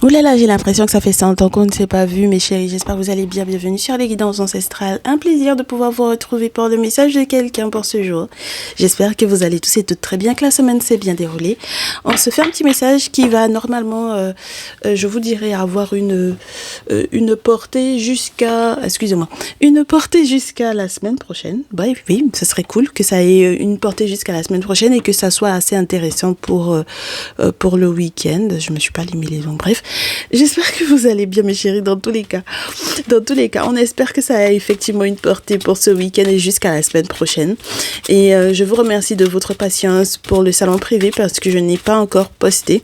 Ouh là là, j'ai l'impression que ça fait 100 ans qu'on ne s'est pas vu, mes chéris. J'espère que vous allez bien. Bienvenue sur les guidances ancestrales. Un plaisir de pouvoir vous retrouver pour le message de quelqu'un pour ce jour. J'espère que vous allez tous et toutes très bien, que la semaine s'est bien déroulée. On se fait un petit message qui va normalement, je vous dirais, avoir une portée jusqu'à, excusez-moi, une portée jusqu'à la semaine prochaine. Bah oui, ce serait cool que ça ait une portée jusqu'à la semaine prochaine et que ça soit assez intéressant pour le week-end. Je me suis pas limée les ongles. Bref. J'espère que vous allez bien, mes chéris, dans tous les cas. Dans tous les cas, on espère que ça a effectivement une portée pour ce week-end et jusqu'à la semaine prochaine. Et je vous remercie de votre patience pour le salon privé parce que je n'ai pas encore posté.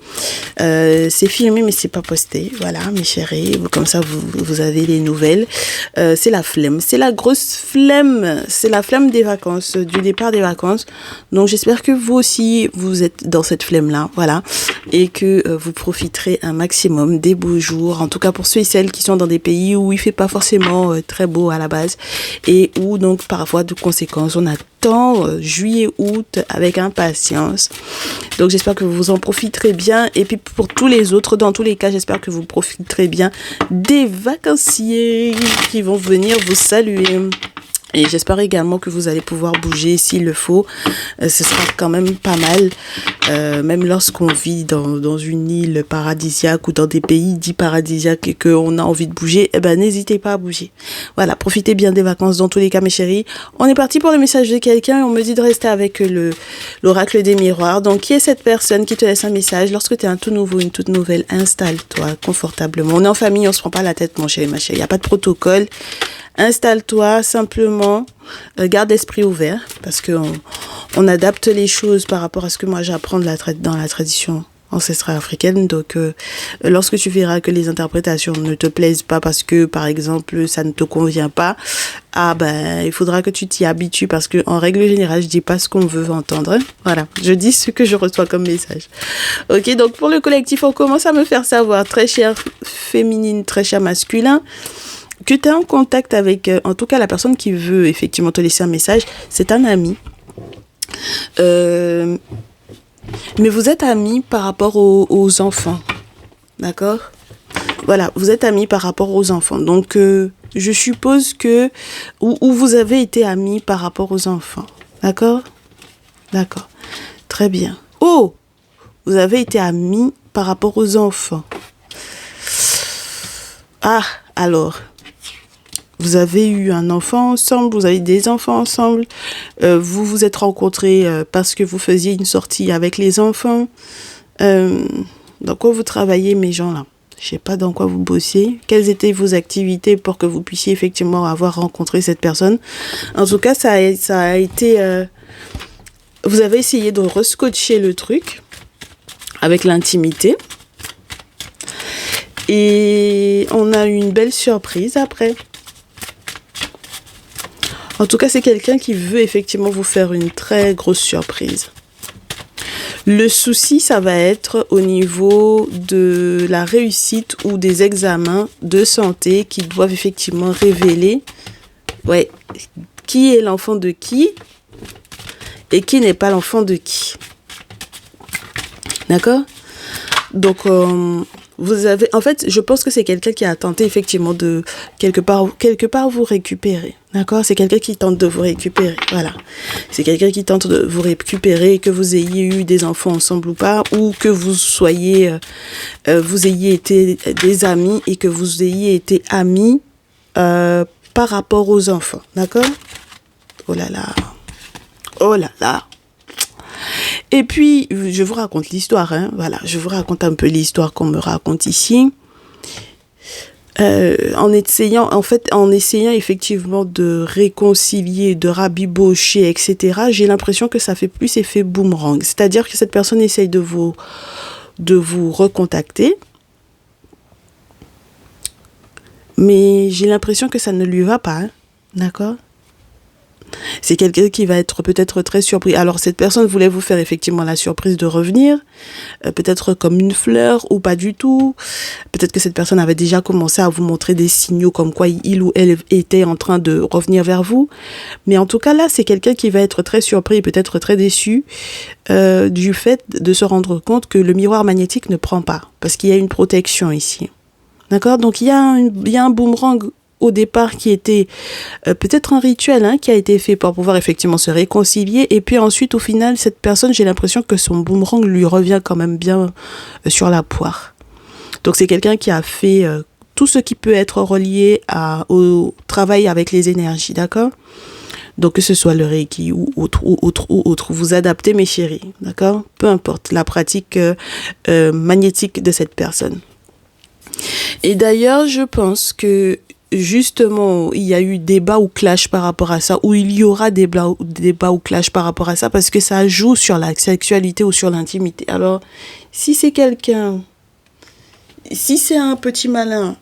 C'est filmé, mais c'est pas posté. Voilà, mes chéris. Comme ça, vous avez les nouvelles. C'est la flemme. C'est la grosse flemme. C'est la flemme des vacances, du départ des vacances. Donc, j'espère que vous aussi, vous êtes dans cette flemme-là. Voilà. Et que vous profiterez un maximum des beaux jours, en tout cas pour ceux et celles qui sont dans des pays où il fait pas forcément très beau à la base et où donc parfois de conséquences on attend juillet, août avec impatience. Donc j'espère que vous en profiterez bien et puis pour tous les autres, dans tous les cas, j'espère que vous profiterez bien des vacanciers qui vont venir vous saluer. Et j'espère également que vous allez pouvoir bouger s'il le faut. Ce sera quand même pas mal. Même lorsqu'on vit dans une île paradisiaque ou dans des pays dits paradisiaques et qu'on a envie de bouger, eh ben, n'hésitez pas à bouger. Voilà, profitez bien des vacances dans tous les cas, mes chéris. On est parti pour le message de quelqu'un et on me dit de rester avec l'oracle des miroirs. Donc, qui est cette personne qui te laisse un message? Lorsque tu es un tout nouveau, une toute nouvelle, installe-toi confortablement. On est en famille, on se prend pas la tête, mon chéri, ma chérie. Il n'y a pas de protocole. Installe-toi simplement, garde l'esprit ouvert parce que on adapte les choses par rapport à ce que moi j'apprends dans la tradition ancestrale africaine. Donc, lorsque tu verras que les interprétations ne te plaisent pas parce que, par exemple, ça ne te convient pas, il faudra que tu t'y habitues parce que, en règle générale, je dis pas ce qu'on veut entendre. Voilà, je dis ce que je reçois comme message. Ok, donc pour le collectif, on commence à me faire savoir, très cher féminine, très cher masculin, que tu es en contact avec, en tout cas la personne qui veut effectivement te laisser un message, c'est un ami. Mais vous êtes amis par rapport aux enfants, d'accord? Voilà, vous êtes amis par rapport aux enfants. Donc, je suppose que, ou vous avez été amis par rapport aux enfants, d'accord? D'accord, très bien. Oh, vous avez été amis par rapport aux enfants. Ah, alors... Vous avez eu un enfant ensemble, vous avez des enfants ensemble, vous vous êtes rencontrés parce que vous faisiez une sortie avec les enfants. Dans quoi vous travaillez, mes gens là? Je sais pas dans quoi vous bossiez. Quelles étaient vos activités pour que vous puissiez effectivement avoir rencontré cette personne? En tout cas, ça a été... vous avez essayé de rescotcher le truc avec l'intimité. Et on a eu une belle surprise après. En tout cas, c'est quelqu'un qui veut effectivement vous faire une très grosse surprise. Le souci, ça va être au niveau de la réussite ou des examens de santé qui doivent effectivement révéler qui est l'enfant de qui et qui n'est pas l'enfant de qui. D'accord? Donc, vous avez, en fait, je pense que c'est quelqu'un qui a tenté effectivement de quelque part vous récupérer. D'accord? C'est quelqu'un qui tente de vous récupérer. Voilà. C'est quelqu'un qui tente de vous récupérer, que vous ayez eu des enfants ensemble ou pas, ou que vous soyez, vous ayez été des amis et que vous ayez été amis par rapport aux enfants. D'accord? Oh là là. Oh là là. Et puis, je vous raconte l'histoire, hein. Voilà, je vous raconte un peu l'histoire qu'on me raconte ici. En essayant effectivement de réconcilier, de rabibocher, etc., j'ai l'impression que ça fait plus effet boomerang. C'est-à-dire que cette personne essaye de vous recontacter, mais j'ai l'impression que ça ne lui va pas, hein. D'accord? C'est quelqu'un qui va être peut-être très surpris. Alors, cette personne voulait vous faire effectivement la surprise de revenir, peut-être comme une fleur ou pas du tout. Peut-être que cette personne avait déjà commencé à vous montrer des signaux comme quoi il ou elle était en train de revenir vers vous. Mais en tout cas, là, c'est quelqu'un qui va être très surpris et peut-être très déçu du fait de se rendre compte que le miroir magnétique ne prend pas. Parce qu'il y a une protection ici. D'accord? Donc, il y a un boomerang au départ qui était peut-être un rituel qui a été fait pour pouvoir effectivement se réconcilier. Et puis ensuite, au final, cette personne, j'ai l'impression que son boomerang lui revient quand même bien sur la poire. Donc, c'est quelqu'un qui a fait tout ce qui peut être relié au travail avec les énergies, d'accord? Donc, que ce soit le Reiki ou autre, vous adaptez, mes chéris, d'accord? Peu importe la pratique magnétique de cette personne. Et d'ailleurs, je pense que justement, il y a eu débat ou clash par rapport à ça, ou il y aura débat ou clash par rapport à ça, parce que ça joue sur la sexualité ou sur l'intimité. Alors, si c'est quelqu'un, si c'est un petit malin,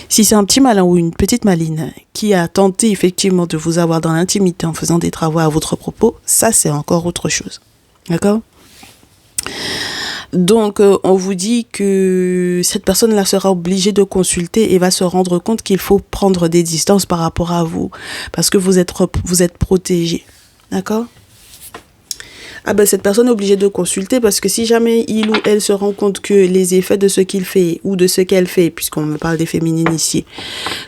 si c'est un petit malin ou une petite maline qui a tenté effectivement de vous avoir dans l'intimité en faisant des travaux à votre propos, ça c'est encore autre chose. D'accord ? Donc, on vous dit que cette personne-là sera obligée de consulter et va se rendre compte qu'il faut prendre des distances par rapport à vous parce que vous êtes protégé. D'accord ? Ah ben, cette personne est obligée de consulter parce que si jamais il ou elle se rend compte que les effets de ce qu'il fait ou de ce qu'elle fait, puisqu'on me parle des féminines ici,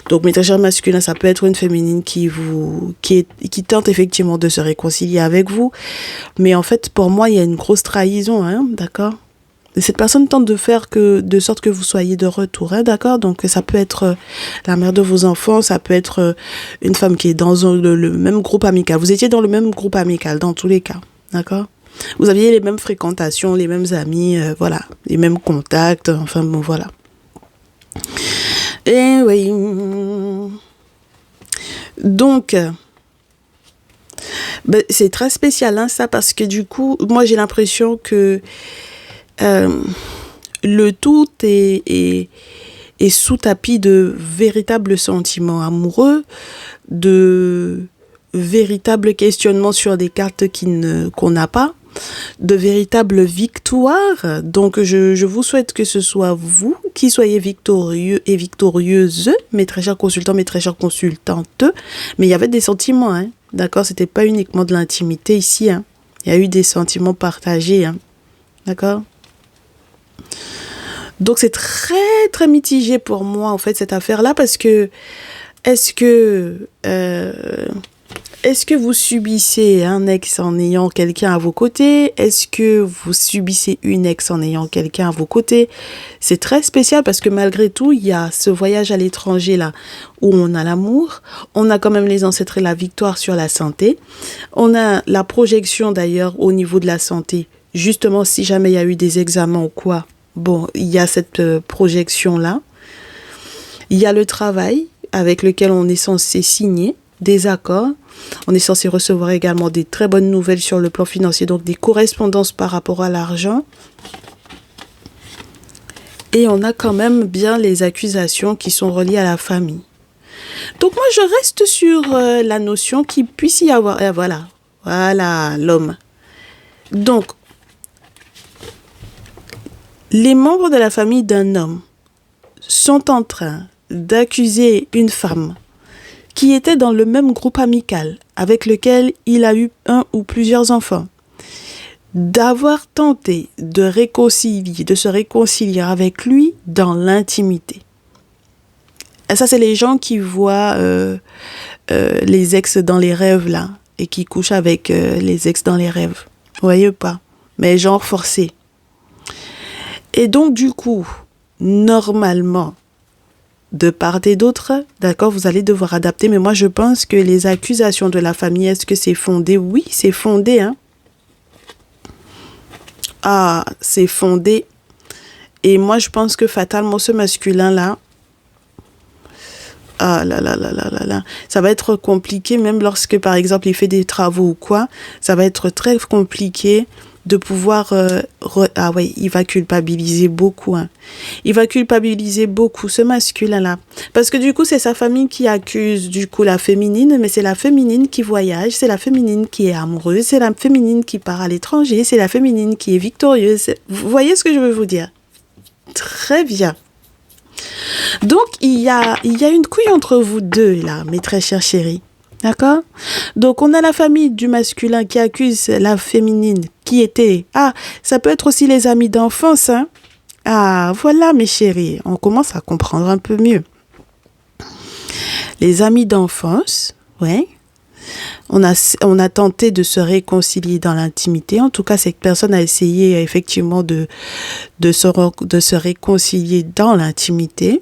donc mes très chers masculins, ça peut être une féminine qui tente effectivement de se réconcilier avec vous, mais en fait pour moi il y a une grosse trahison, d'accord ? Et cette personne tente de faire de sorte que vous soyez de retour, d'accord? Donc ça peut être la mère de vos enfants, ça peut être une femme qui est dans le même groupe amical. Vous étiez dans le même groupe amical dans tous les cas, d'accord? Vous aviez les mêmes fréquentations, les mêmes amis, voilà, les mêmes contacts, enfin bon voilà. Et oui. Donc c'est très spécial ça parce que du coup, moi j'ai l'impression que le tout est sous tapis de véritables sentiments amoureux, de véritables questionnements sur des cartes qu'on n'a pas, de véritables victoires. Donc je vous souhaite que ce soit vous qui soyez victorieux et victorieuses, mes très chers consultants, mes très chères consultantes. Mais il y avait des sentiments, d'accord? C'était pas uniquement de l'intimité ici, Il y a eu des sentiments partagés, d'accord? Donc c'est très très mitigé pour moi en fait cette affaire-là parce que est-ce que vous subissez un ex en ayant quelqu'un à vos côtés? Est-ce que vous subissez une ex en ayant quelqu'un à vos côtés? C'est très spécial parce que malgré tout, il y a ce voyage à l'étranger là où on a l'amour, on a quand même les ancêtres et la victoire sur la santé. On a la projection d'ailleurs au niveau de la santé. Justement, si jamais il y a eu des examens ou quoi, bon, il y a cette projection-là. Il y a le travail avec lequel on est censé signer des accords. On est censé recevoir également des très bonnes nouvelles sur le plan financier, donc des correspondances par rapport à l'argent. Et on a quand même bien les accusations qui sont reliées à la famille. Donc moi, je reste sur la notion qu'il puisse y avoir... voilà, l'homme. Donc, les membres de la famille d'un homme sont en train d'accuser une femme qui était dans le même groupe amical avec lequel il a eu un ou plusieurs enfants, d'avoir tenté de se réconcilier avec lui dans l'intimité. Et ça, c'est les gens qui voient les ex dans les rêves, là, et qui couchent avec les ex dans les rêves. Vous voyez pas? Mais genre forcé. Et donc, du coup, normalement, de part et d'autre, d'accord, vous allez devoir adapter. Mais moi, je pense que les accusations de la famille, est-ce que c'est fondé? Oui, c'est fondé, Ah, c'est fondé. Et moi, je pense que fatalement, ce masculin-là, ah là là là là là là, ça va être compliqué, même lorsque, par exemple, il fait des travaux ou quoi, ça va être très compliqué de pouvoir... Ah ouais, il va culpabiliser beaucoup. Hein. Il va culpabiliser beaucoup, ce masculin-là. Parce que du coup, c'est sa famille qui accuse du coup la féminine, mais c'est la féminine qui voyage, c'est la féminine qui est amoureuse, c'est la féminine qui part à l'étranger, c'est la féminine qui est victorieuse. Vous voyez ce que je veux vous dire? Très bien. Donc, il y a une couille entre vous deux, là, mes très chers chéris. D'accord? Donc, on a la famille du masculin qui accuse la féminine qui était... Ah, ça peut être aussi les amis d'enfance, hein? Ah, voilà, mes chéris. On commence à comprendre un peu mieux. Les amis d'enfance, ouais. On a tenté de se réconcilier dans l'intimité. En tout cas, cette personne a essayé effectivement de se réconcilier dans l'intimité.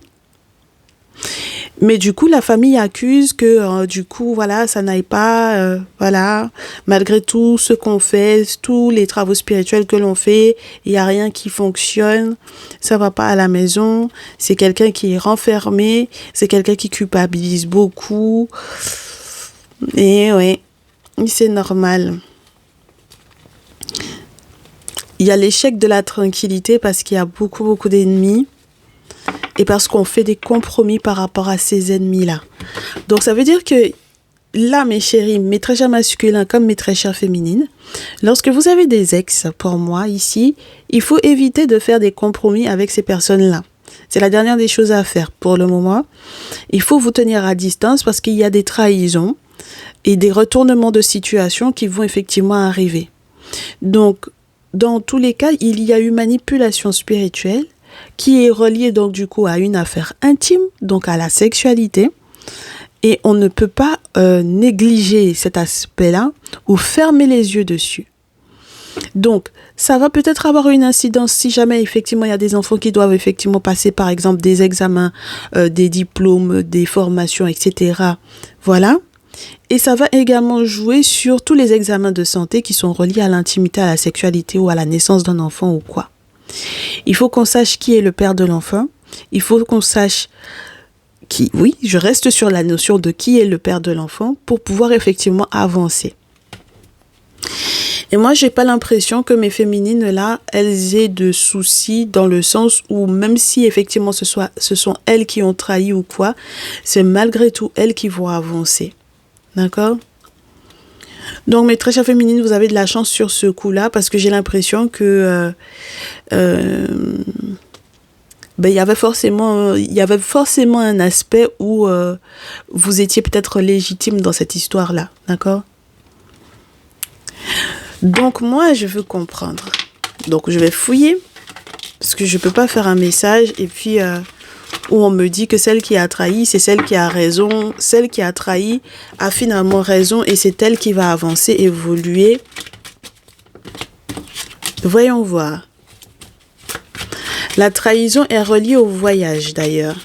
Mais du coup, la famille accuse que du coup, voilà, ça n'aille pas, voilà, malgré tout ce qu'on fait, tous les travaux spirituels que l'on fait, il n'y a rien qui fonctionne, ça va pas à la maison, c'est quelqu'un qui est renfermé, c'est quelqu'un qui culpabilise beaucoup. Et oui, c'est normal. Il y a l'échec de la tranquillité parce qu'il y a beaucoup d'ennemis. Et parce qu'on fait des compromis par rapport à ces ennemis-là. Donc, ça veut dire que là, mes chéris, mes très chers masculins comme mes très chères féminines, lorsque vous avez des ex, pour moi, ici, il faut éviter de faire des compromis avec ces personnes-là. C'est la dernière des choses à faire pour le moment. Il faut vous tenir à distance parce qu'il y a des trahisons et des retournements de situation qui vont effectivement arriver. Donc, dans tous les cas, il y a eu manipulation spirituelle qui est relié donc du coup à une affaire intime, donc à la sexualité. Et on ne peut pas négliger cet aspect-là ou fermer les yeux dessus. Donc, ça va peut-être avoir une incidence si jamais effectivement il y a des enfants qui doivent effectivement passer par exemple des examens, des diplômes, des formations, etc. Voilà. Et ça va également jouer sur tous les examens de santé qui sont reliés à l'intimité, à la sexualité ou à la naissance d'un enfant ou quoi. Il faut qu'on sache qui est le père de l'enfant. Il faut qu'on sache qui... Oui, je reste sur la notion de qui est le père de l'enfant pour pouvoir effectivement avancer. Et moi, j'ai pas l'impression que mes féminines, là, elles aient de soucis dans le sens où même si effectivement ce sont elles qui ont trahi ou quoi, c'est malgré tout elles qui vont avancer. D'accord ? Donc, mes très chères féminines, vous avez de la chance sur ce coup-là parce que j'ai l'impression que il y avait forcément un aspect où vous étiez peut-être légitime dans cette histoire-là. D'accord ? Donc, moi, je veux comprendre. Donc, je vais fouiller parce que je ne peux pas faire un message et puis où on me dit que celle qui a trahi, c'est celle qui a raison. Celle qui a trahi a finalement raison et c'est elle qui va avancer, évoluer. Voyons voir. La trahison est reliée au voyage d'ailleurs.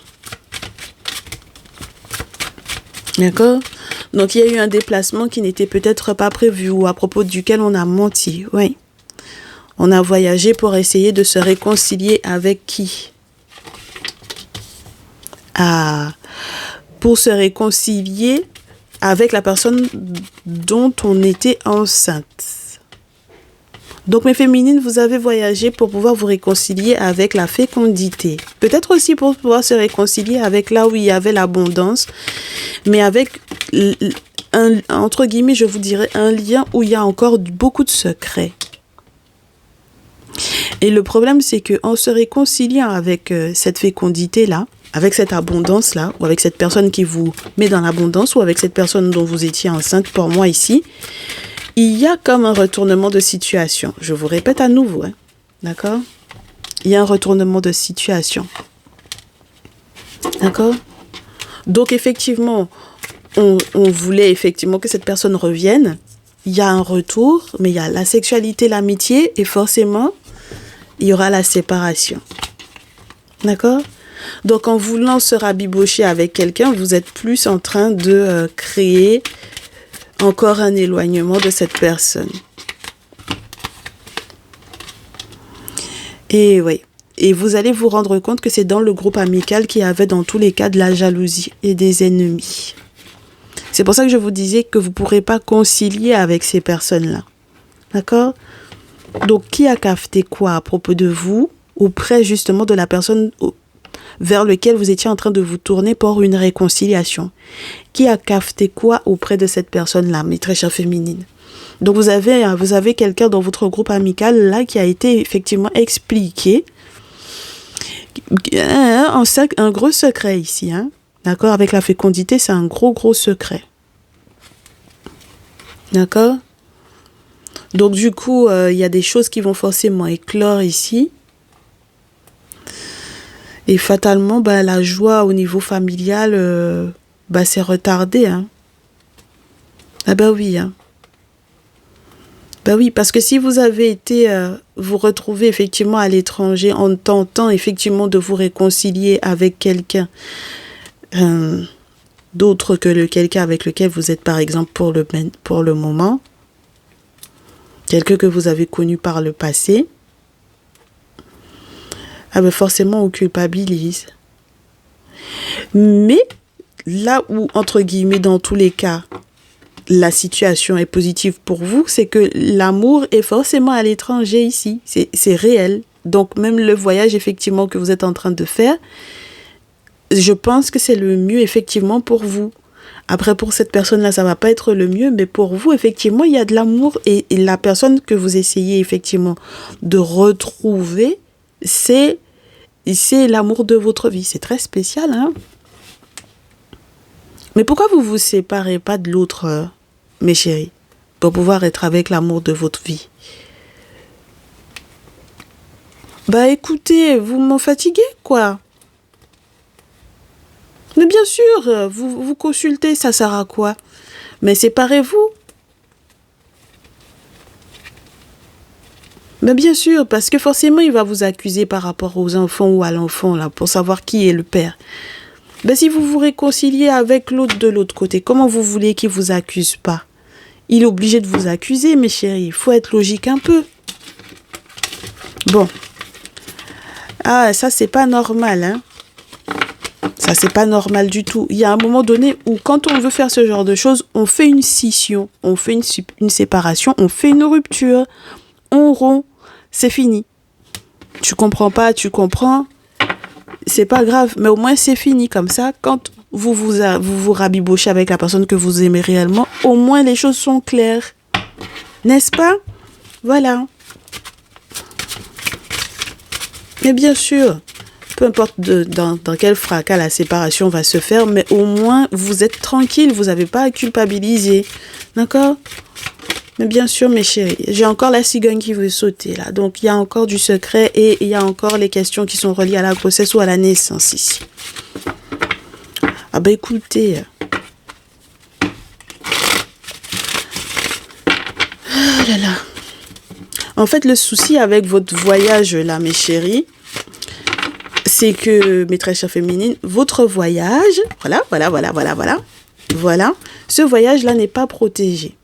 D'accord ? Donc il y a eu un déplacement qui n'était peut-être pas prévu ou à propos duquel on a menti. Oui. On a voyagé pour essayer de se réconcilier avec qui ? Pour se réconcilier avec la personne dont on était enceinte. Donc, mes féminines, vous avez voyagé pour pouvoir vous réconcilier avec la fécondité. Peut-être aussi pour pouvoir se réconcilier avec là où il y avait l'abondance, mais avec, entre guillemets, je vous dirais, un lien où il y a encore beaucoup de secrets. Et le problème, c'est qu'en se réconciliant avec cette fécondité-là, avec cette abondance-là, ou avec cette personne qui vous met dans l'abondance, ou avec cette personne dont vous étiez enceinte, pour moi ici, il y a comme un retournement de situation. Je vous répète à nouveau, hein, d'accord ? Il y a un retournement de situation. D'accord ? Donc, effectivement, on voulait effectivement que cette personne revienne. Il y a un retour, mais il y a la sexualité, l'amitié, et forcément, il y aura la séparation. D'accord ? Donc, en voulant se rabibocher avec quelqu'un, vous êtes plus en train de créer encore un éloignement de cette personne. Et oui. Et vous allez vous rendre compte que c'est dans le groupe amical qu'il y avait dans tous les cas de la jalousie et des ennemis. C'est pour ça que je vous disais que vous ne pourrez pas concilier avec ces personnes-là. D'accord ? Donc, qui a capté quoi à propos de vous, auprès justement de la personne vers laquelle vous étiez en train de vous tourner pour une réconciliation? Qui a capté quoi auprès de cette personne-là, mes très chères féminines? Donc, vous avez quelqu'un dans votre groupe amical là qui a été effectivement expliqué un gros secret ici, hein? D'accord? Avec la fécondité, c'est un gros secret. D'accord? Donc, du coup, il y a des choses qui vont forcément éclore ici. Et fatalement, la joie au niveau familial, c'est retardé, hein? Ah oui, hein? Oui, parce que si vous avez été vous retrouver effectivement à l'étranger en tentant effectivement de vous réconcilier avec quelqu'un d'autre que quelqu'un avec lequel vous êtes par exemple pour le moment, quelqu'un que vous avez connu par le passé, forcément on culpabilise. Mais là où, entre guillemets, dans tous les cas, la situation est positive pour vous, c'est que l'amour est forcément à l'étranger ici. C'est réel. Donc, même le voyage, effectivement, que vous êtes en train de faire, je pense que c'est le mieux, effectivement, pour vous. Après, pour cette personne-là, ça va pas être le mieux, mais pour vous, effectivement, il y a de l'amour. Et la personne que vous essayez, effectivement, de retrouver, c'est l'amour de votre vie. C'est très spécial, hein? Mais pourquoi vous vous séparez pas de l'autre, mes chéris, pour pouvoir être avec l'amour de votre vie? Écoutez, vous m'en fatiguez, quoi. Mais bien sûr, vous consultez, ça sert à quoi? Mais séparez-vous. Mais bien sûr, parce que forcément, il va vous accuser par rapport aux enfants ou à l'enfant, là, pour savoir qui est le père. Si vous vous réconciliez avec l'autre de l'autre côté, comment vous voulez qu'il ne vous accuse pas? Il est obligé de vous accuser, mes chéris. Il faut être logique un peu. Bon. Ah, ça, c'est pas normal, hein. Ça, c'est pas normal du tout. Il y a un moment donné où, quand on veut faire ce genre de choses, on fait une scission, on fait une séparation, on fait une rupture, on rompt, c'est fini. Tu comprends pas, tu comprends, c'est pas grave, mais au moins c'est fini. Comme ça, quand vous rabibochez avec la personne que vous aimez réellement, au moins les choses sont claires. N'est-ce pas? Voilà. Mais bien sûr, peu importe dans quel fracas la séparation va se faire, mais au moins vous êtes tranquille, vous n'avez pas à culpabiliser. D'accord? Mais bien sûr, mes chéris, j'ai encore la cigogne qui veut sauter là. Donc, il y a encore du secret et il y a encore les questions qui sont reliées à la grossesse ou à la naissance ici. Ah écoutez. Ah là là. En fait, le souci avec votre voyage là, mes chéris, c'est que, mes très chères féminines, votre voyage, voilà, ce voyage-là n'est pas protégé.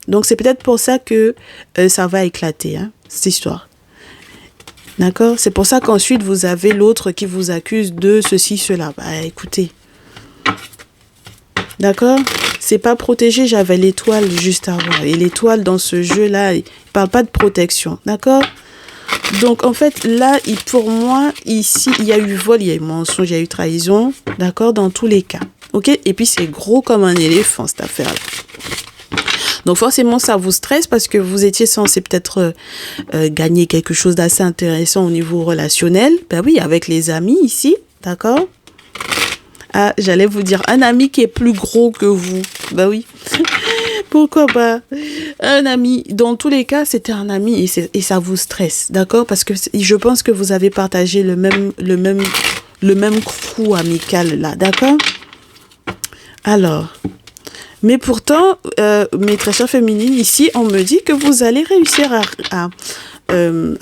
Donc, c'est peut-être pour ça que ça va éclater, hein, cette histoire. D'accord? C'est pour ça qu'ensuite, vous avez l'autre qui vous accuse de ceci, cela. Écoutez. D'accord? C'est pas protégé, j'avais l'étoile juste avant. Et l'étoile, dans ce jeu-là, il parle pas de protection. D'accord? Donc, en fait, là, pour moi, ici, il y a eu vol, il y a eu mensonge, il y a eu trahison. D'accord? Dans tous les cas. OK? Et puis, c'est gros comme un éléphant, cette affaire-là. Donc forcément, ça vous stresse parce que vous étiez censé peut-être gagner quelque chose d'assez intéressant au niveau relationnel. Oui, avec les amis ici, d'accord? Ah, j'allais vous dire un ami qui est plus gros que vous. Oui. Pourquoi pas? Un ami, dans tous les cas, c'était un ami et ça vous stresse, d'accord? Parce que je pense que vous avez partagé le même crew amical là, d'accord? Alors... Mais pourtant, mes très chères féminines, ici, on me dit que vous allez réussir à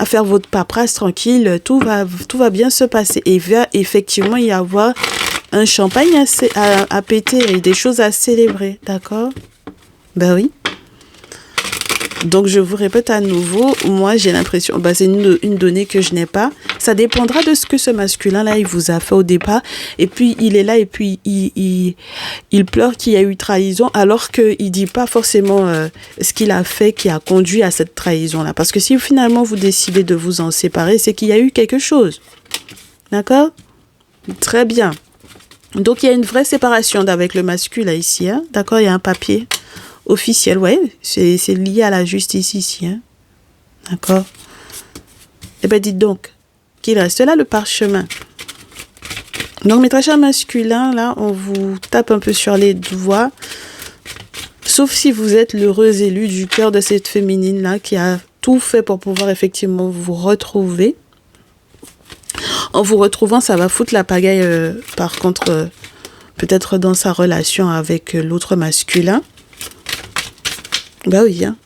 faire votre paperasse tranquille. Tout va bien se passer. Et il va effectivement y avoir un champagne à péter et des choses à célébrer. D'accord? Oui. Donc, je vous répète à nouveau, moi, j'ai l'impression, c'est une donnée que je n'ai pas, Ça dépendra de ce que ce masculin-là, il vous a fait au départ. Et puis, il est là et puis il pleure qu'il y a eu trahison alors qu'il dit pas forcément ce qu'il a fait qui a conduit à cette trahison-là. Parce que si finalement vous décidez de vous en séparer, c'est qu'il y a eu quelque chose. D'accord? Très bien. Donc, il y a une vraie séparation avec le masculin ici. Hein? D'accord? Il y a un papier officiel. Ouais, c'est lié à la justice ici. Hein? D'accord? Eh bien, dites donc qu'il reste là le parchemin. Donc, mes très chers masculins, là, on vous tape un peu sur les doigts. Sauf si vous êtes l'heureux élu du cœur de cette féminine-là qui a tout fait pour pouvoir effectivement vous retrouver. En vous retrouvant, ça va foutre la pagaille, par contre, peut-être dans sa relation avec l'autre masculin. Bah oui, hein.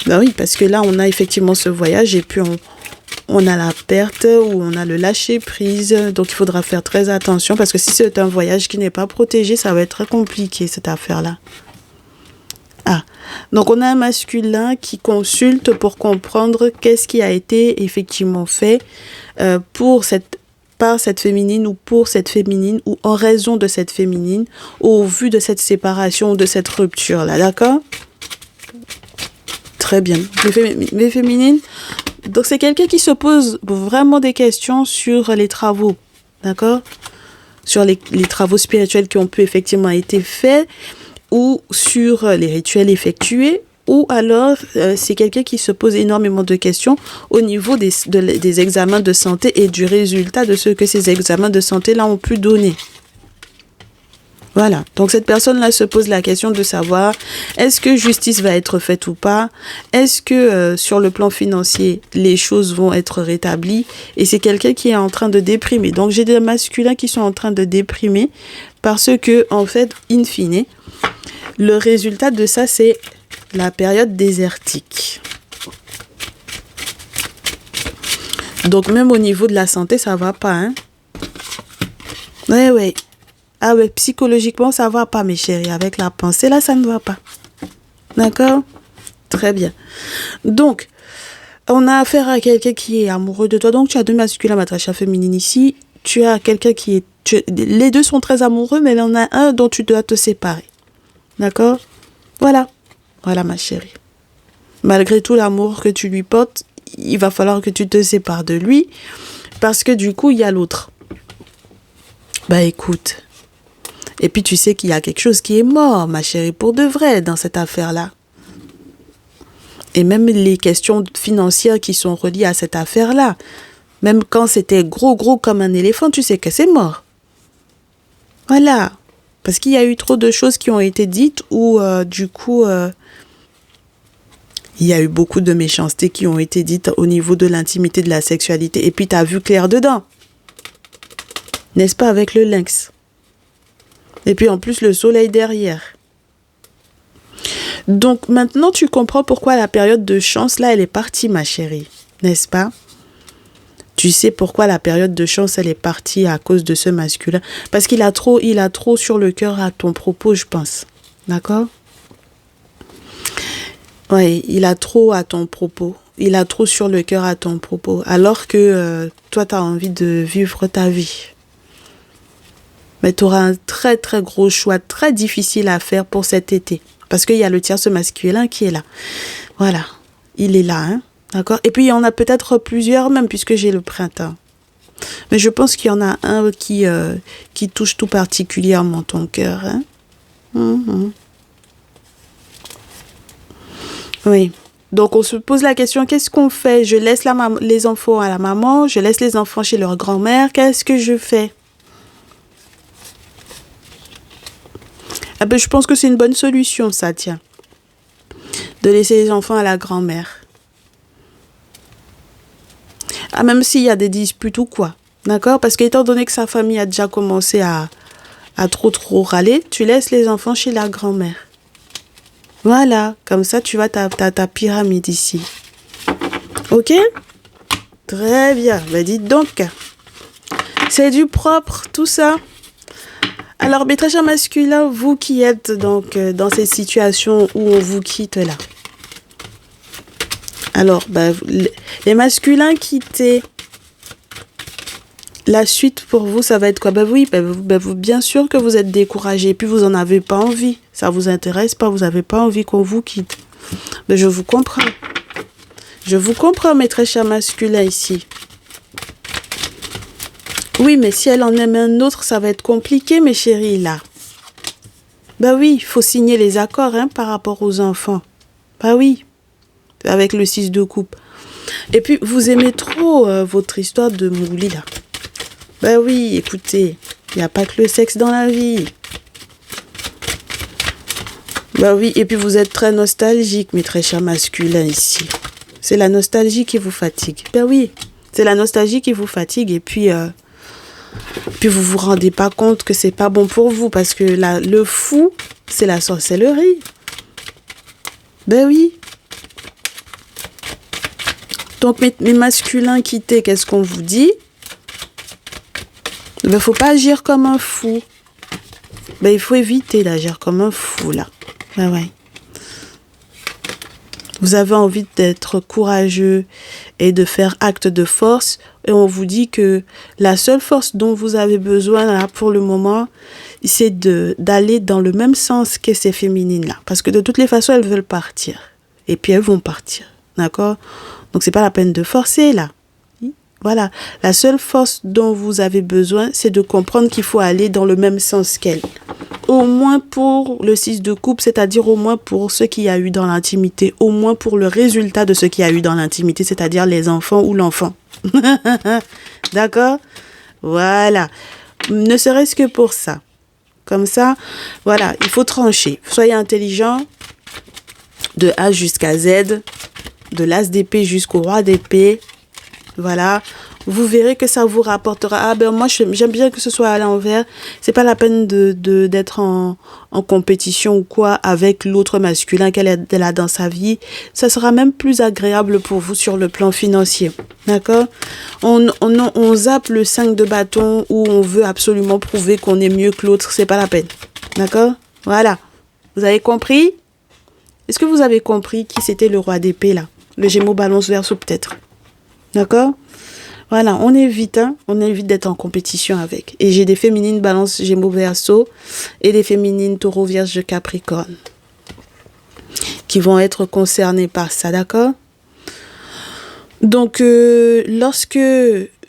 Bah oui, parce que là, on a effectivement ce voyage et puis on a la perte ou on a le lâcher-prise. Donc, il faudra faire très attention parce que si c'est un voyage qui n'est pas protégé, ça va être très compliqué, cette affaire-là. Ah, donc on a un masculin qui consulte pour comprendre qu'est-ce qui a été effectivement fait par cette féminine ou pour cette féminine ou en raison de cette féminine au vu de cette séparation ou de cette rupture-là, d'accord? Très bien. Les féminines, donc c'est quelqu'un qui se pose vraiment des questions sur les travaux, d'accord? Sur les travaux spirituels qui ont pu effectivement été faits ou sur les rituels effectués, ou alors c'est quelqu'un qui se pose énormément de questions au niveau des examens de santé et du résultat de ce que ces examens de santé-là ont pu donner. Voilà, donc cette personne-là se pose la question de savoir est-ce que justice va être faite ou pas, est-ce que sur le plan financier, les choses vont être rétablies, et c'est quelqu'un qui est en train de déprimer. Donc j'ai des masculins qui sont en train de déprimer parce que, en fait, in fine, le résultat de ça, c'est la période désertique. Donc même au niveau de la santé, ça va pas, hein? Ouais. Ah ouais, psychologiquement, ça va pas, mes chéris. Avec la pensée, là, ça ne va pas. D'accord? Très bien. Donc, on a affaire à quelqu'un qui est amoureux de toi. Donc, tu as deux masculins, ma très chère féminine ici. Tu as quelqu'un qui est... les deux sont très amoureux, mais il y en a un dont tu dois te séparer. D'accord? Voilà. Voilà, ma chérie. Malgré tout l'amour que tu lui portes, il va falloir que tu te sépares de lui. Parce que du coup, il y a l'autre. Bah, écoute... Et puis, tu sais qu'il y a quelque chose qui est mort, ma chérie, pour de vrai, dans cette affaire-là. Et même les questions financières qui sont reliées à cette affaire-là, même quand c'était gros comme un éléphant, tu sais que c'est mort. Voilà. Parce qu'il y a eu trop de choses qui ont été dites où, du coup, il y a eu beaucoup de méchanceté qui ont été dites au niveau de l'intimité, de la sexualité. Et puis, tu as vu clair dedans. N'est-ce pas, avec le lynx? Et puis en plus, le soleil derrière. Donc maintenant, tu comprends pourquoi la période de chance, là, elle est partie, ma chérie. N'est-ce pas? Tu sais pourquoi la période de chance, elle est partie à cause de ce masculin. Parce qu'il a trop sur le cœur à ton propos, je pense. D'accord? Oui, il a trop à ton propos. Il a trop sur le cœur à ton propos. Alors que toi, tu as envie de vivre ta vie. Mais tu auras un très très gros choix, très difficile à faire pour cet été. Parce qu'il y a le tierce masculin qui est là. Voilà, il est là, hein, d'accord? Et puis il y en a peut-être plusieurs même, puisque j'ai le printemps. Mais je pense qu'il y en a un qui touche tout particulièrement ton cœur, hein? Oui. Donc on se pose la question, qu'est-ce qu'on fait? Je laisse les enfants à la maman, je laisse les enfants chez leur grand-mère, qu'est-ce que je fais? Ah ben, je pense que c'est une bonne solution, ça, tiens. De laisser les enfants à la grand-mère. Ah, même s'il y a des disputes ou quoi. D'accord? Parce qu'étant donné que sa famille a déjà commencé à trop râler, tu laisses les enfants chez la grand-mère. Voilà. Comme ça, tu vas ta pyramide ici. Ok? Très bien. Ben, dites donc. C'est du propre, tout ça. Alors, mes très chers masculins, vous qui êtes donc dans ces situations où on vous quitte là. Alors, les masculins quittés la suite pour vous, ça va être quoi? Ben oui, bien sûr que vous êtes découragé, et puis vous en avez pas envie. Ça vous intéresse pas, vous avez pas envie qu'on vous quitte. Mais je vous comprends. Je vous comprends, mes très chers masculins ici. Oui, mais si elle en aime un autre, ça va être compliqué, mes chéris, là. Ben oui, il faut signer les accords, hein, par rapport aux enfants. Ben oui, avec le 6 de coupe. Et puis, vous aimez trop votre histoire de mouli, là. Ben oui, écoutez, il n'y a pas que le sexe dans la vie. Ben oui, et puis vous êtes très nostalgique, mes très chers masculins, ici. C'est la nostalgie qui vous fatigue. Ben oui, c'est la nostalgie qui vous fatigue, et puis vous vous rendez pas compte que c'est pas bon pour vous, parce que le fou, c'est la sorcellerie. Ben oui. Donc, mes masculins quittés, qu'est-ce qu'on vous dit? Ben, faut pas agir comme un fou. Ben, il faut éviter d'agir comme un fou, là. Ben ouais. Vous avez envie d'être courageux et de faire acte de force. Et on vous dit que la seule force dont vous avez besoin, là, pour le moment, c'est d'aller dans le même sens que ces féminines-là. Parce que de toutes les façons, elles veulent partir. Et puis, elles vont partir. D'accord? Donc, c'est pas la peine de forcer, là. Voilà. La seule force dont vous avez besoin, c'est de comprendre qu'il faut aller dans le même sens qu'elle. Au moins pour le 6 de coupe, c'est-à-dire au moins pour ce qu'il y a eu dans l'intimité. Au moins pour le résultat de ce qu'il y a eu dans l'intimité, c'est-à-dire les enfants ou l'enfant. D'accord? Voilà. Ne serait-ce que pour ça. Comme ça, voilà, il faut trancher. Soyez intelligent de A jusqu'à Z, de l'as d'épée jusqu'au roi d'épée. Voilà, vous verrez que ça vous rapportera. Ah ben moi j'aime bien que ce soit à l'envers. C'est pas la peine d'être en compétition ou quoi avec l'autre masculin qu'elle a dans sa vie. Ça sera même plus agréable pour vous sur le plan financier. D'accord? On zappe le 5 de bâton où on veut absolument prouver qu'on est mieux que l'autre. C'est pas la peine. D'accord? Voilà. Vous avez compris? Est-ce que vous avez compris qui c'était le roi d'épée là? Le Gémeaux Balance Verseau peut-être. D'accord? Voilà, on évite d'être en compétition avec. Et j'ai des féminines Balance Gémeaux Verseau et des féminines Taureau Vierge Capricorne qui vont être concernées par ça, d'accord? Donc, lorsque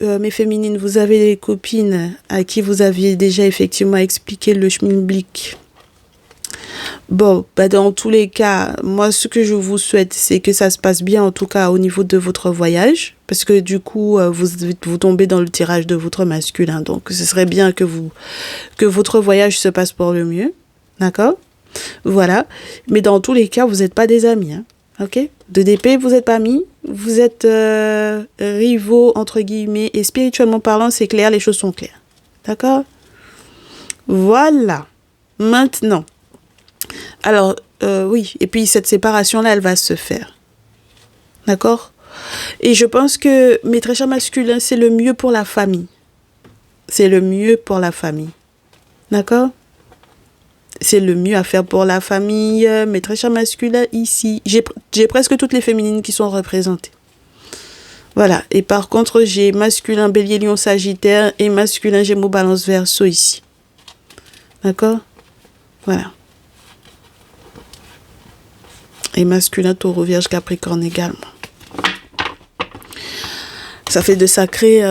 mes féminines, vous avez des copines à qui vous aviez déjà effectivement expliqué le schmilblick. Bon, bah dans tous les cas, moi ce que je vous souhaite, c'est que ça se passe bien en tout cas au niveau de votre voyage, parce que du coup vous tombez dans le tirage de votre masculin, donc ce serait bien que votre voyage se passe pour le mieux, d'accord? Voilà, mais dans tous les cas, vous n'êtes pas des amis, hein, ok? De d'épée, vous n'êtes pas amis, vous êtes rivaux entre guillemets, et spirituellement parlant, c'est clair, les choses sont claires, d'accord? Voilà, maintenant. Alors, oui, et puis cette séparation-là, elle va se faire. D'accord? Et je pense que, mes très chers masculins, c'est le mieux pour la famille. C'est le mieux pour la famille. D'accord? C'est le mieux à faire pour la famille. Mes très chers masculins, ici, j'ai presque toutes les féminines qui sont représentées. Voilà. Et par contre, j'ai masculin Bélier, Lion, Sagittaire et masculin Gémeaux, Balance, Verseau ici. D'accord? Voilà. Et masculin Taureau Vierge Capricorne également. Ça fait de sacrés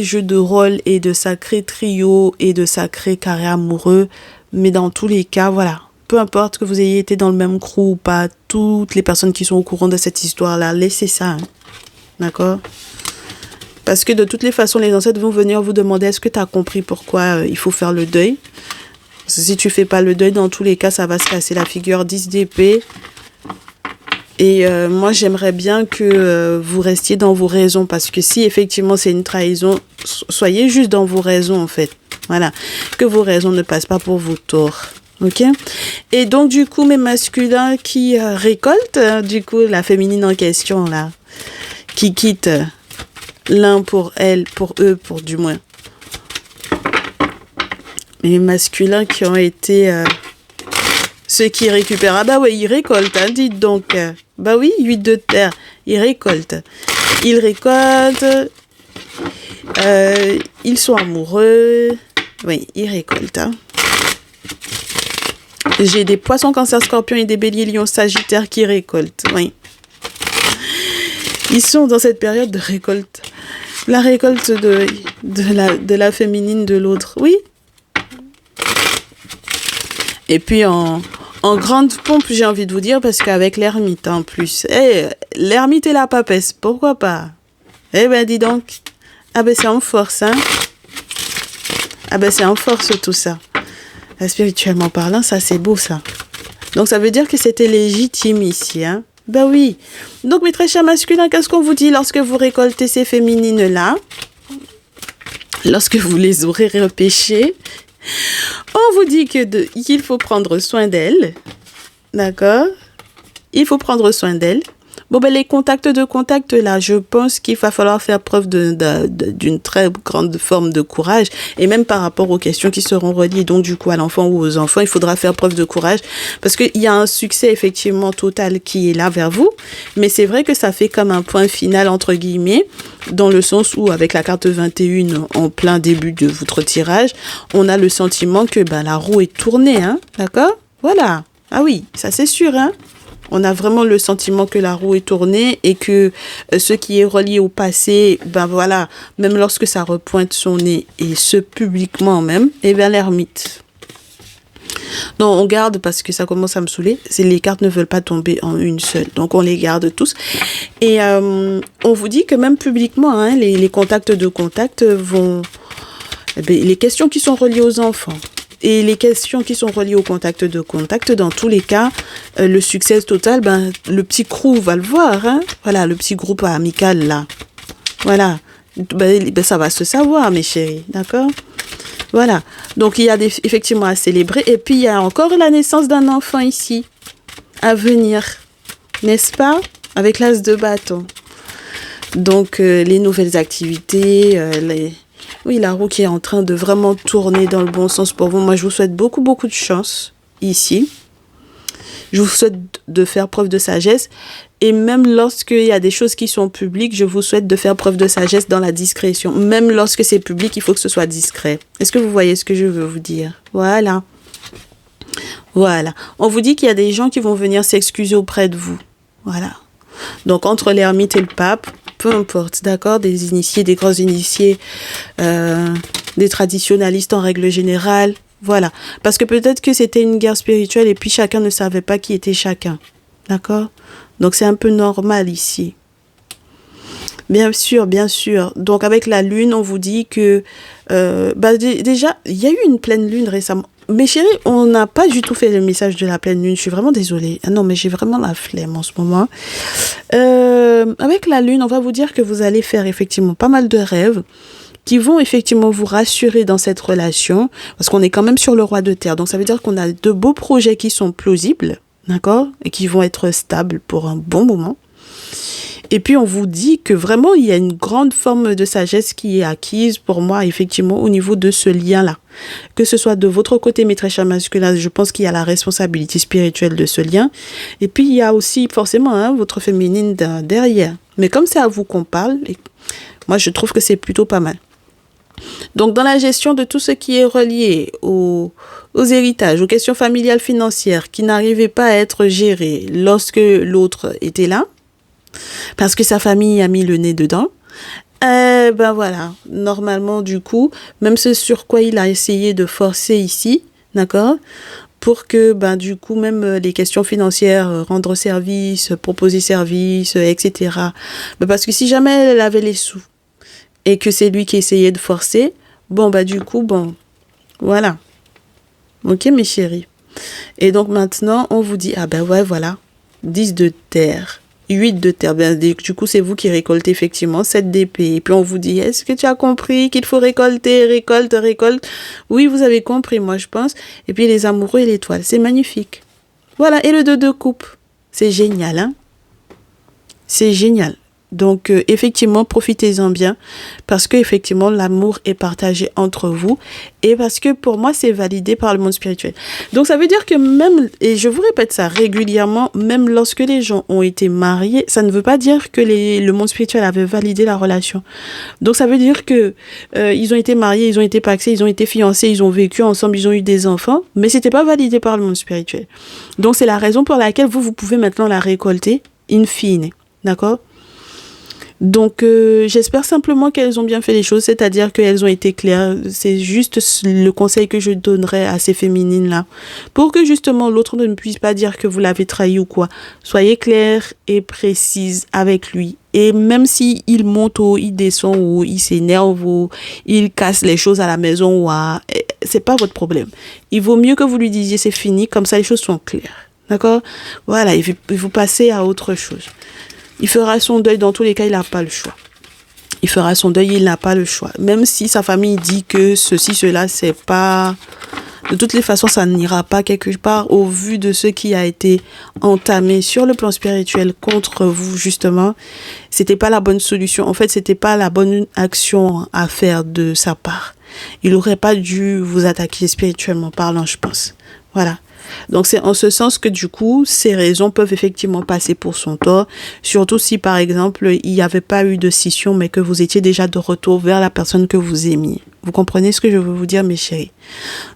jeux de rôle et de sacrés trios et de sacrés carrés amoureux. Mais dans tous les cas, voilà. Peu importe que vous ayez été dans le même crew ou pas, toutes les personnes qui sont au courant de cette histoire-là, laissez ça. Hein. D'accord? Parce que de toutes les façons, les ancêtres vont venir vous demander est-ce que tu as compris pourquoi il faut faire le deuil? Si tu fais pas le deuil, dans tous les cas, ça va se casser la figure 10 d'épée. Et moi, j'aimerais bien que vous restiez dans vos raisons. Parce que si effectivement c'est une trahison, soyez juste dans vos raisons en fait. Voilà. Que vos raisons ne passent pas pour vos torts. Ok? Et donc du coup, mes masculins qui récoltent, du coup, la féminine en question là, qui quittent l'un pour elle, pour eux, pour du moins. Les masculins qui ont été ceux qui récupèrent. Ah bah oui, ils récoltent, hein, dites donc. Bah oui, 8 de terre, ils récoltent. Ils récoltent. Ils sont amoureux. Oui, ils récoltent. Hein. J'ai des poissons, cancer, scorpion et des béliers, lions, sagittaires qui récoltent. Oui. Ils sont dans cette période de récolte. La récolte de la féminine de l'autre. Oui. Et puis en grande pompe, j'ai envie de vous dire, parce qu'avec l'ermite en plus. L'ermite et la papesse, pourquoi pas? Eh ben dis donc. Ah ben c'est en force, hein. Ah ben c'est en force tout ça. Spirituellement parlant, ça c'est beau ça. Donc ça veut dire que c'était légitime ici, hein. Ben oui. Donc mes très chers masculins, qu'est-ce qu'on vous dit lorsque vous récoltez ces féminines-là? Lorsque vous les aurez repêchées, on vous dit qu'il faut prendre soin d'elles. D'accord? Il faut prendre soin d'elles. Bon, ben, les contacts là, je pense qu'il va falloir faire preuve d'une très grande forme de courage. Et même par rapport aux questions qui seront reliées, donc, du coup, à l'enfant ou aux enfants, il faudra faire preuve de courage. Parce qu'il y a un succès, effectivement, total qui est là vers vous. Mais c'est vrai que ça fait comme un point final, entre guillemets, dans le sens où, avec la carte 21, en plein début de votre tirage, on a le sentiment que, ben, la roue est tournée, hein. D'accord? Voilà. Ah oui, ça c'est sûr, hein. On a vraiment le sentiment que la roue est tournée et que ce qui est relié au passé, ben voilà, même lorsque ça repointe son nez, et ce publiquement même, eh bien l'ermite. Donc on garde parce que ça commence à me saouler. Les cartes ne veulent pas tomber en une seule. Donc on les garde tous. Et on vous dit que même publiquement, hein, les contacts de contact vont... Eh bien, les questions qui sont reliées aux enfants, et les questions qui sont reliées au contact de contact, dans tous les cas, le succès total, ben, le petit crew va le voir, hein. Voilà, le petit groupe amical, là. Voilà. Ben, ça va se savoir, mes chéris, d'accord? Voilà. Donc, il y a effectivement à célébrer. Et puis, il y a encore la naissance d'un enfant ici, à venir. N'est-ce pas? Avec l'as de bâton. Donc, les nouvelles activités, Oui, la roue qui est en train de vraiment tourner dans le bon sens pour vous. Moi, je vous souhaite beaucoup, beaucoup de chance ici. Je vous souhaite de faire preuve de sagesse. Et même lorsqu'il y a des choses qui sont publiques, je vous souhaite de faire preuve de sagesse dans la discrétion. Même lorsque c'est public, il faut que ce soit discret. Est-ce que vous voyez ce que je veux vous dire? Voilà. Voilà. On vous dit qu'il y a des gens qui vont venir s'excuser auprès de vous. Voilà. Donc, entre l'ermite et le pape, peu importe, d'accord, des initiés, des grands initiés, des traditionalistes en règle générale, voilà. Parce que peut-être que c'était une guerre spirituelle et puis chacun ne savait pas qui était chacun, d'accord? Donc c'est un peu normal ici. Bien sûr, bien sûr. Donc avec la lune, on vous dit que, déjà, il y a eu une pleine lune récemment. Mes chéris, on n'a pas du tout fait le message de la pleine lune. Je suis vraiment désolée. Ah non, mais j'ai vraiment la flemme en ce moment. Avec la lune, on va vous dire que vous allez faire effectivement pas mal de rêves qui vont effectivement vous rassurer dans cette relation. Parce qu'on est quand même sur le roi de terre. Donc ça veut dire qu'on a de beaux projets qui sont plausibles, d'accord? Et qui vont être stables pour un bon moment. Et puis, on vous dit que vraiment, il y a une grande forme de sagesse qui est acquise pour moi, effectivement, au niveau de ce lien-là. Que ce soit de votre côté, mes très chers masculins, je pense qu'il y a la responsabilité spirituelle de ce lien. Et puis, il y a aussi forcément votre féminine derrière. Mais comme c'est à vous qu'on parle, moi, je trouve que c'est plutôt pas mal. Donc, dans la gestion de tout ce qui est relié aux héritages, aux questions familiales financières qui n'arrivaient pas à être gérées lorsque l'autre était là, parce que sa famille a mis le nez dedans, ben voilà, normalement du coup, même ce sur quoi il a essayé de forcer ici, d'accord, pour que ben du coup même les questions financières, rendre service, proposer service, etc. Ben, parce que si jamais elle avait les sous et que c'est lui qui essayait de forcer, bon ben du coup, bon, voilà. Ok mes chéris. Et donc maintenant, on vous dit, ah ben ouais, voilà, 10 de terre. 8 de terre, bien, du coup c'est vous qui récoltez effectivement 7 d'épée. Et puis on vous dit, est-ce que tu as compris qu'il faut récolter, récolte. Oui, vous avez compris, moi je pense. Et puis les amoureux et l'étoile, c'est magnifique. Voilà, et le 2 de coupe, c'est génial, hein. C'est génial. Donc, effectivement, profitez-en bien parce que effectivement, l'amour est partagé entre vous et parce que pour moi, c'est validé par le monde spirituel. Donc, ça veut dire que même, et je vous répète ça régulièrement, même lorsque les gens ont été mariés, ça ne veut pas dire que le monde spirituel avait validé la relation. Donc, ça veut dire que ils ont été mariés, ils ont été pacsés, ils ont été fiancés, ils ont vécu ensemble, ils ont eu des enfants, mais c'était pas validé par le monde spirituel. Donc, c'est la raison pour laquelle vous pouvez maintenant la récolter in fine. D'accord? Donc, j'espère simplement qu'elles ont bien fait les choses, c'est-à-dire qu'elles ont été claires. C'est juste le conseil que je donnerais à ces féminines-là. Pour que justement l'autre ne puisse pas dire que vous l'avez trahi ou quoi. Soyez claire et précise avec lui. Et même si il monte ou il descend ou il s'énerve ou il casse les choses à la maison, c'est pas votre problème. Il vaut mieux que vous lui disiez c'est fini, comme ça les choses sont claires. D'accord? Voilà, et vous passez à autre chose. Il fera son deuil, dans tous les cas, il n'a pas le choix. Il fera son deuil, il n'a pas le choix. Même si sa famille dit que ceci, cela, c'est pas... De toutes les façons, ça n'ira pas quelque part au vu de ce qui a été entamé sur le plan spirituel contre vous, justement. C'était pas la bonne solution. En fait, c'était pas la bonne action à faire de sa part. Il n'aurait pas dû vous attaquer spirituellement parlant, je pense. Voilà. Donc, c'est en ce sens que du coup, ces raisons peuvent effectivement passer pour son tort. Surtout si, par exemple, il n'y avait pas eu de scission, mais que vous étiez déjà de retour vers la personne que vous aimiez. Vous comprenez ce que je veux vous dire, mes chéris?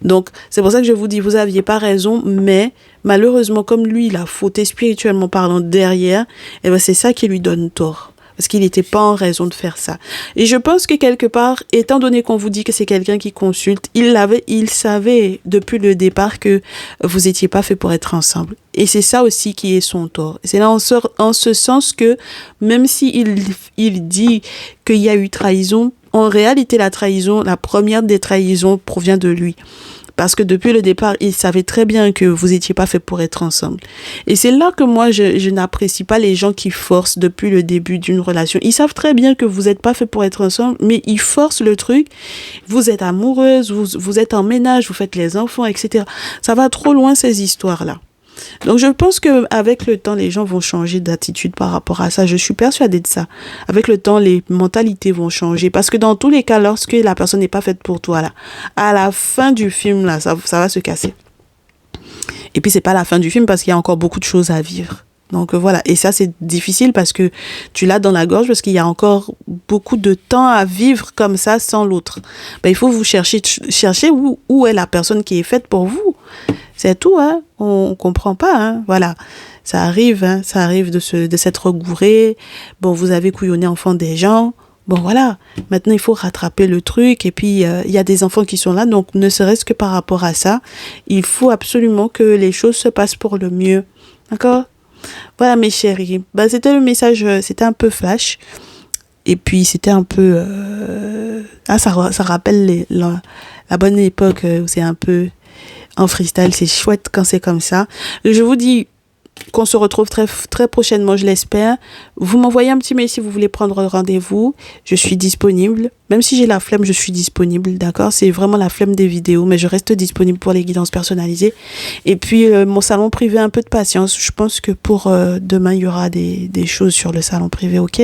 Donc, c'est pour ça que je vous dis, vous n'aviez pas raison, mais malheureusement, comme lui, il a fauté spirituellement parlant derrière, eh ben, c'est ça qui lui donne tort. Parce qu'il n'était pas en raison de faire ça. Et je pense que quelque part, étant donné qu'on vous dit que c'est quelqu'un qui consulte, il savait depuis le départ que vous étiez pas fait pour être ensemble. Et c'est ça aussi qui est son tort. C'est là en ce sens que même si il dit qu'il y a eu trahison, en réalité la trahison, la première des trahisons provient de lui. Parce que depuis le départ, il savait très bien que vous n'étiez pas fait pour être ensemble. Et c'est là que moi, je n'apprécie pas les gens qui forcent depuis le début d'une relation. Ils savent très bien que vous n'êtes pas fait pour être ensemble, mais ils forcent le truc. Vous êtes amoureuse, vous êtes en ménage, vous faites les enfants, etc. Ça va trop loin, ces histoires-là. Donc, je pense qu'avec le temps, les gens vont changer d'attitude par rapport à ça. Je suis persuadée de ça. Avec le temps, les mentalités vont changer. Parce que dans tous les cas, lorsque la personne n'est pas faite pour toi, là, à la fin du film, là, ça va se casser. Et puis, c'est pas la fin du film parce qu'il y a encore beaucoup de choses à vivre. Donc, voilà. Et ça, c'est difficile parce que tu l'as dans la gorge parce qu'il y a encore beaucoup de temps à vivre comme ça sans l'autre. Ben, il faut vous chercher où est la personne qui est faite pour vous. C'est tout, hein. On comprend pas, hein. Voilà. Ça arrive de s'être gouré. Bon, vous avez couillonné enfant des gens. Bon, voilà. Maintenant, il faut rattraper le truc. Et puis, il y a des enfants qui sont là. Donc, ne serait-ce que par rapport à ça, il faut absolument que les choses se passent pour le mieux. D'accord? Voilà, mes chéris. Ben, c'était le message, c'était un peu flash. Et puis, c'était un peu... ça rappelle la bonne époque où c'est un peu... En freestyle, c'est chouette quand c'est comme ça. Je vous dis qu'on se retrouve très, très prochainement, je l'espère. Vous m'envoyez un petit mail si vous voulez prendre rendez-vous. Je suis disponible. Même si j'ai la flemme, je suis disponible, d'accord? C'est vraiment la flemme des vidéos, mais je reste disponible pour les guidances personnalisées. Et puis, mon salon privé, un peu de patience. Je pense que pour demain, il y aura des choses sur le salon privé, ok?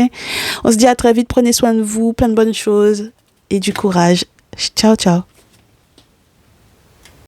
On se dit à très vite. Prenez soin de vous. Plein de bonnes choses et du courage. Ciao, ciao.